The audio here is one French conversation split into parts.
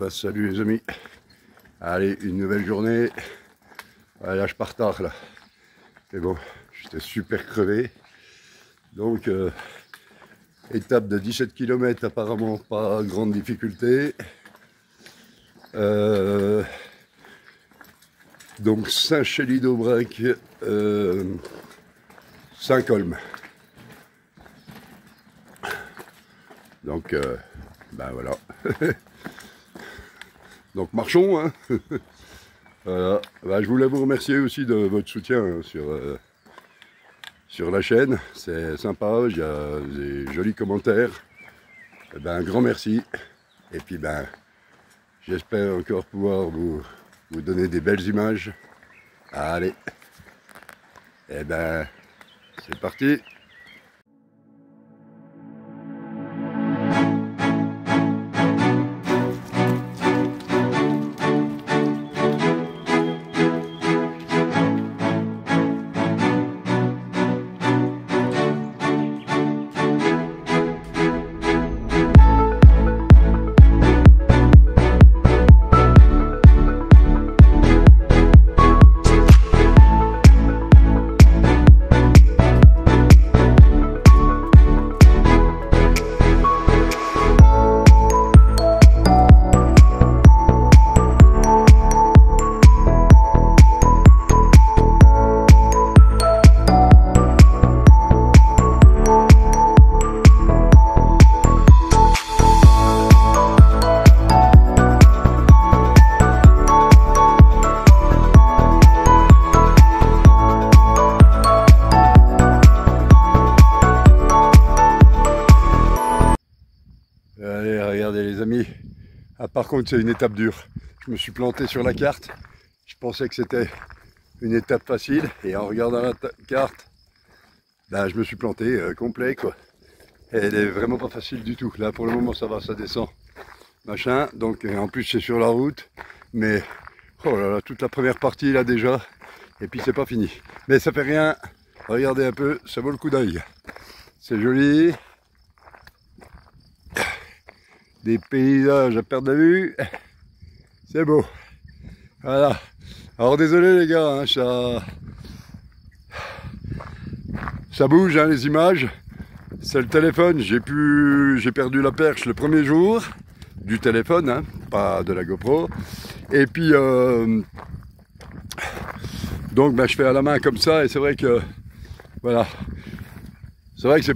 Salut les amis. Allez, une nouvelle journée. Là je pars tard là. Mais bon, j'étais super crevé. Donc étape de 17 km, apparemment pas grande difficulté. Donc Saint-Chély-d'Aubrac, Saint-Colme. Donc ben voilà. Donc marchons, hein. Voilà. Ben, je voulais vous remercier aussi de votre soutien hein, sur la chaîne. C'est sympa, il y a des jolis commentaires. Et ben, un grand merci. Et puis ben, j'espère encore pouvoir vous donner des belles images. Allez. Et ben, c'est parti. Allez, regardez les amis. Ah, par contre, c'est une étape dure. Je me suis planté sur la carte. Je pensais que c'était une étape facile. Et en regardant la carte, ben, je me suis planté complet, quoi. Et elle est vraiment pas facile du tout. Là, pour le moment, ça va, ça descend. Machin. Donc, en plus, c'est sur la route. Mais, oh là là, toute la première partie, là, déjà. Et puis, c'est pas fini. Mais ça fait rien. Regardez un peu, ça vaut le coup d'œil. C'est joli. Des paysages à perte de vue, c'est beau. Voilà. Alors désolé les gars, hein, ça bouge hein, les images. C'est le téléphone. J'ai perdu la perche le premier jour du téléphone, hein, pas de la GoPro. Et puis donc ben, je fais à la main comme ça et c'est vrai que voilà. C'est vrai que c'est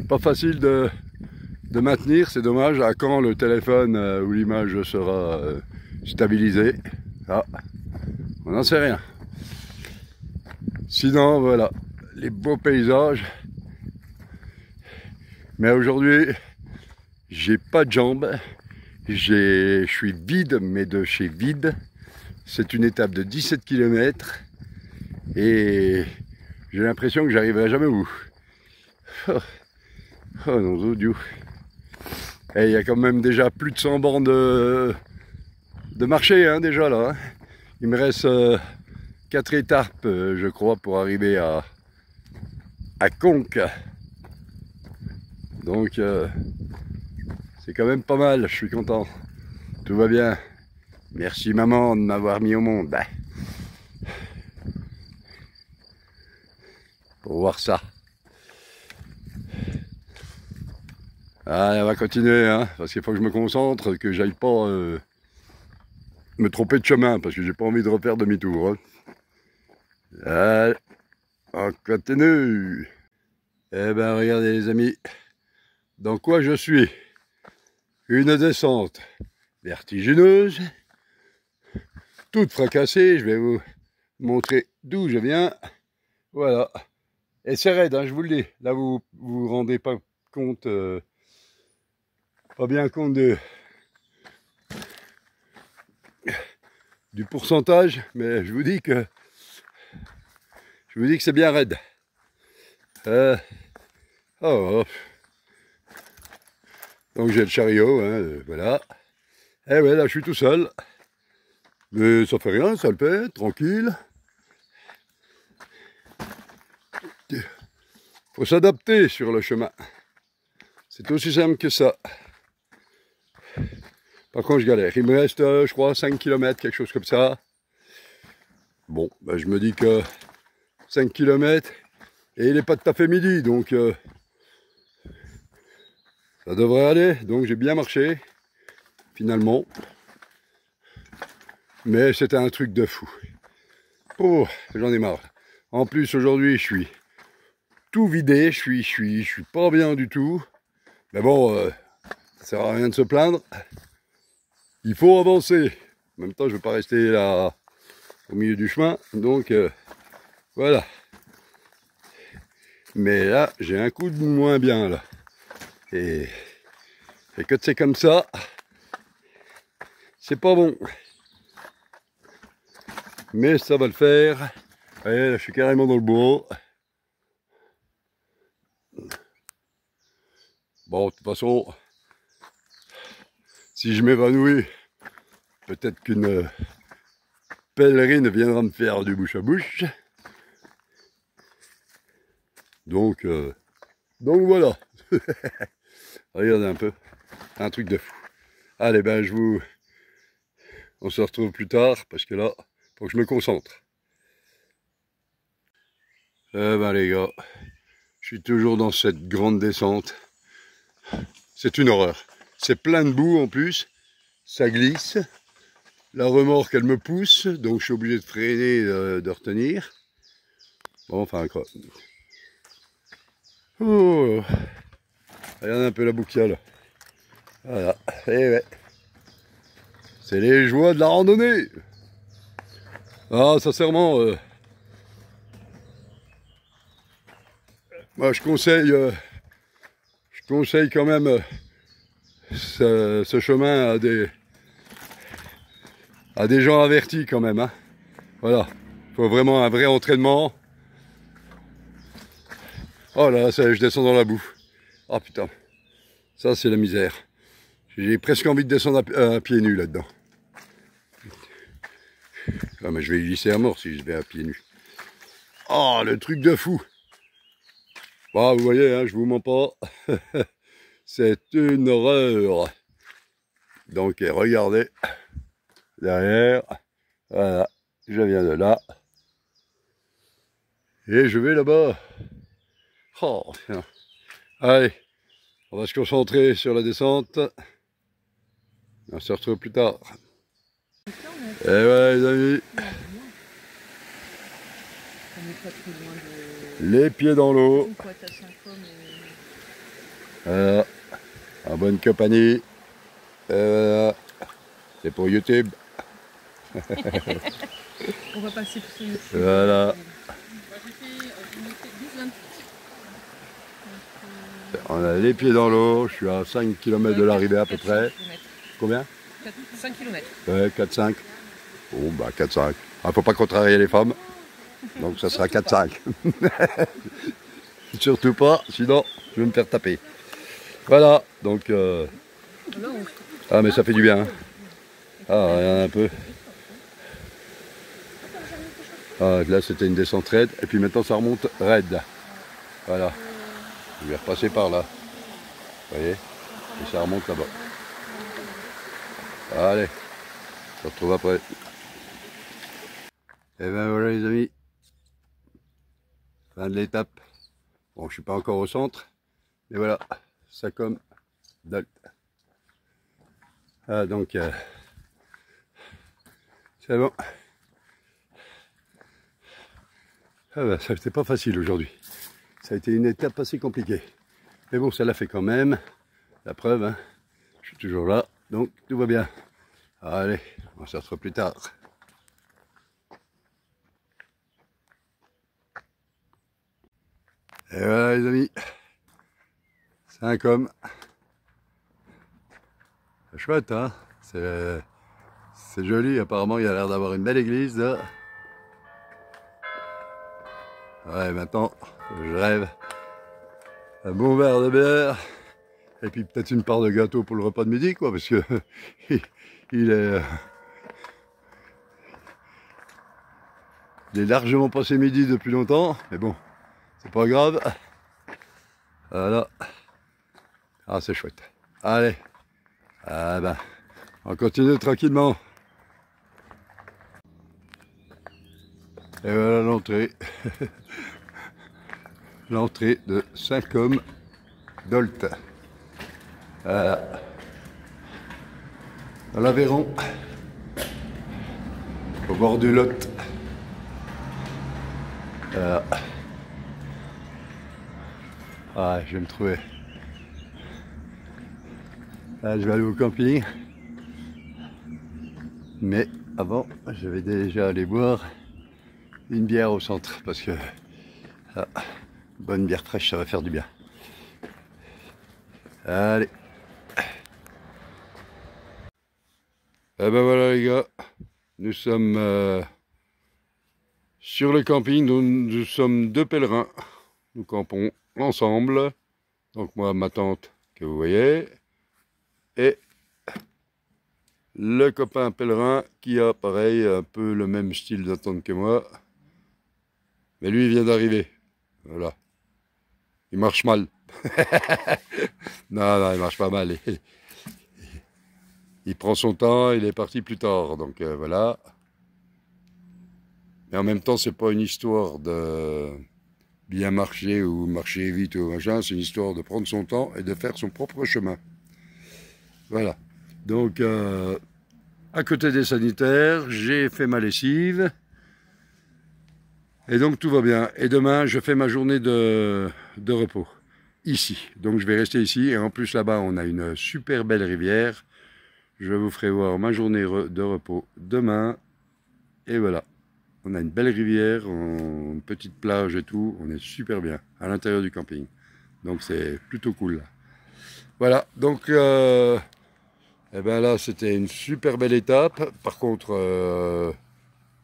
pas facile de maintenir, c'est dommage, à quand le téléphone ou l'image sera stabilisée. Ah, on n'en sait rien. Sinon, voilà, les beaux paysages. Mais aujourd'hui, j'ai pas de jambes. Je suis vide, mais de chez vide. C'est une étape de 17 km. Et j'ai l'impression que j'arriverai jamais au bout. Oh non, Dieu. Et il y a quand même déjà plus de 100 bornes de marché hein, déjà là. Il me reste 4 étapes, je crois, pour arriver à Conques. Donc c'est quand même pas mal, je suis content. Tout va bien. Merci maman de m'avoir mis au monde. Pour voir ça. Allez, on va continuer, hein, parce qu'il faut que je me concentre, que j'aille pas me tromper de chemin, parce que j'ai pas envie de refaire demi-tour. Hein. Allez, on continue. Eh ben, regardez les amis, dans quoi je suis. Une descente vertigineuse, toute fracassée, je vais vous montrer d'où je viens. Voilà. Et c'est raide, hein, je vous le dis. Là, vous vous rendez pas compte... pas bien compte du pourcentage, mais je vous dis que c'est bien raide. Donc j'ai le chariot, hein, voilà. Et ouais, là je suis tout seul. Mais ça fait rien, ça le fait, tranquille. Faut s'adapter sur le chemin. C'est aussi simple que ça. Par contre, je galère. Il me reste, je crois, 5 km, quelque chose comme ça. Bon, ben, je me dis que 5 km, et il n'est pas tout à fait midi, donc ça devrait aller. Donc j'ai bien marché, finalement. Mais c'était un truc de fou. Oh, j'en ai marre. En plus, aujourd'hui, je suis tout vidé, je suis pas bien du tout. Mais bon, ça sert à rien de se plaindre. Il faut avancer. En même temps, je ne veux pas rester là au milieu du chemin. Donc, voilà. Mais là, j'ai un coup de moins bien, là. Et que c'est comme ça, c'est pas bon. Mais ça va le faire. Allez, là, je suis carrément dans le bourreau. Bon, de toute façon, si je m'évanouis, peut-être qu'une pèlerine viendra me faire du bouche à bouche. Donc voilà. Regardez un peu. Un truc de fou. Allez, ben on se retrouve plus tard, parce que là, faut que je me concentre. Eh ben les gars, je suis toujours dans cette grande descente. C'est une horreur. C'est plein de boue en plus. Ça glisse. La remorque, elle me pousse, donc je suis obligé de freiner, de retenir. Bon, enfin, quoi. Oh, regarde un peu la boucale. Voilà. Et ouais. C'est les joies de la randonnée. Ah, sincèrement, moi je conseille quand même ce chemin à des gens avertis quand même. Hein. Voilà. Il faut vraiment un vrai entraînement. Oh là, ça, je descends dans la boue. Ah putain. Ça, c'est la misère. J'ai presque envie de descendre à pieds nus là-dedans. Ah, mais je vais y glisser à mort si je vais à pieds nus. Oh, le truc de fou. Bah, vous voyez, hein, je vous mens pas. C'est une horreur. Donc, regardez. Derrière. Voilà. Je viens de là. Et je vais là-bas. Oh, tiens. Allez. On va se concentrer sur la descente. On se retrouve plus tard. Et voilà les amis. Les pieds dans l'eau. Voilà. En bonne compagnie. Voilà. C'est pour YouTube. On va passer sur YouTube. Voilà. On a les pieds dans l'eau, je suis à 5 km de l'arrivée à peu près. Combien? 5 km. Ouais, 4-5. Bon, bah 4-5. Ah, faut pas contrarier les femmes. Donc ça sera 4-5. Surtout pas, sinon je vais me faire taper. Voilà, donc... Ah, mais ça fait du bien. Hein. Ah, regarde un peu. Ah, là, c'était une descente raide. Et puis maintenant, ça remonte raide. Voilà. Je vais repasser par là. Vous voyez? Et ça remonte là-bas. Allez. On se retrouve après. Et ben voilà les amis. Fin de l'étape. Bon, je suis pas encore au centre. Mais voilà. Ça comme dalle. Ah, donc... c'est bon. Ah ben, ça n'était pas facile aujourd'hui. Ça a été une étape assez compliquée. Mais bon, ça l'a fait quand même. La preuve, hein. Je suis toujours là. Donc, tout va bien. Allez, on se retrouve plus tard. Et voilà les amis. 5 hommes. C'est chouette, hein. C'est joli. Apparemment, il y a l'air d'avoir une belle église, là. Ouais, maintenant, je rêve. Un bon verre de bière. Et puis peut-être une part de gâteau pour le repas de midi, quoi, parce que il est largement passé midi depuis longtemps, mais bon, c'est pas grave. Voilà. Ah, c'est chouette. Allez. Ah ben, On continue tranquillement. Et voilà l'entrée. L'entrée de Saint-Côme d'Olt. Voilà. Dans l'Aveyron. Au bord du Lot. Voilà. Ah, je vais me trouver. Là, je vais aller au camping. Mais avant, je vais déjà aller boire une bière au centre. Parce que bonne bière fraîche, ça va faire du bien. Allez. Et ben voilà les gars. Nous sommes sur le camping. Nous sommes deux pèlerins. Nous campons ensemble. Donc moi, ma tante que vous voyez. Et le copain pèlerin qui a pareil un peu le même style d'attente que moi. Mais lui il vient d'arriver. Voilà. Il marche mal. Non, il marche pas mal. Il prend son temps, il est parti plus tard. Donc voilà. Mais en même temps, c'est pas une histoire de bien marcher ou marcher vite ou machin. C'est une histoire de prendre son temps et de faire son propre chemin. Voilà. Donc, à côté des sanitaires, j'ai fait ma lessive. Et donc, tout va bien. Et demain, je fais ma journée de repos. Ici. Donc, je vais rester ici. Et en plus, là-bas, on a une super belle rivière. Je vous ferai voir ma journée de repos demain. Et voilà. On a une belle rivière, une petite plage et tout. On est super bien à l'intérieur du camping. Donc, c'est plutôt cool. Là. Voilà. Donc, eh ben là, c'était une super belle étape. Par contre,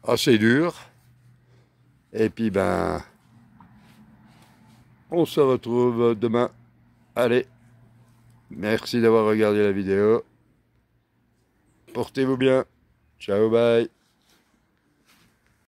assez dur. Et puis, ben, on se retrouve demain. Allez, merci d'avoir regardé la vidéo. Portez-vous bien. Ciao, bye.